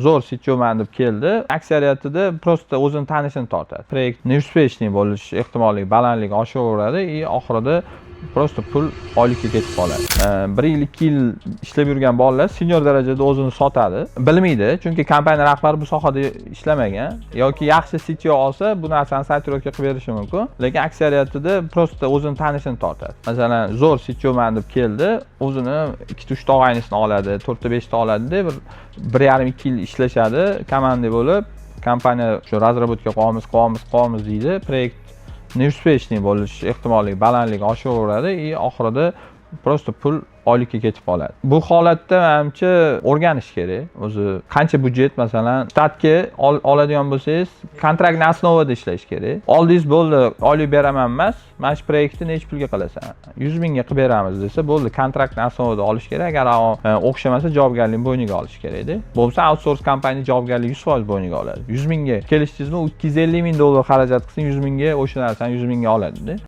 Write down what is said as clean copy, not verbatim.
zo'r setyapman deb keldi. Aksariyatida prosta o'zini tanishini tortadi. Proyektni uspешный bo'lish ehtimolli balandligi oshaveradi и oxirida prosta pul oylikka ketib qoladi. 1 yil 2 yil ishlab yurgan bolalar senior darajada o'zini sotadi. Bilmaydi, chunki kompaniya rahbari bu sohada ishlamagan yoki yaxshi CTO olsa bu narsani satirovka qilib berishi mumkin. Lekin aksariyatida prosta o'zini tanishini tortadi. Masalan, zo'r CTOman deb keldi, o'zini 2-3 ta og'aynisini oladi, 4 ta 5 ta oladi-da, 1,5-2 yil ishlashadi, komanda bo'lib, kompaniya shu razработка qilamiz deydi. Proyekt uspешный bo'lish ehtimolli balandligi oshaveradi и oxirida prosta pul oylikka ketib qoladi. Bu holatda menimcha o'rganish kerak. O'zi qancha budjet masalan shtatga oladigan bo'lsangiz, kontraktning asnovida ishlash kerak. Oldingiz bo'ldi, oylik beraman emas, mana shu proyektni necha pulga qilasan? 100 mingga qilib beramiz desa, bo'ldi, kontraktning asnovida olish kerak. Agar o'xshamasa javobgarlikni bo'yniga olish kerak-da. Bo'lsa outsource kompaniya javobgarlikni 100% bo'yniga oladi. 100 mingga kelishdingizmi, $250 ming xarajat qilsang, 100 mingga o'sha narsani 100 mingga oladi-da.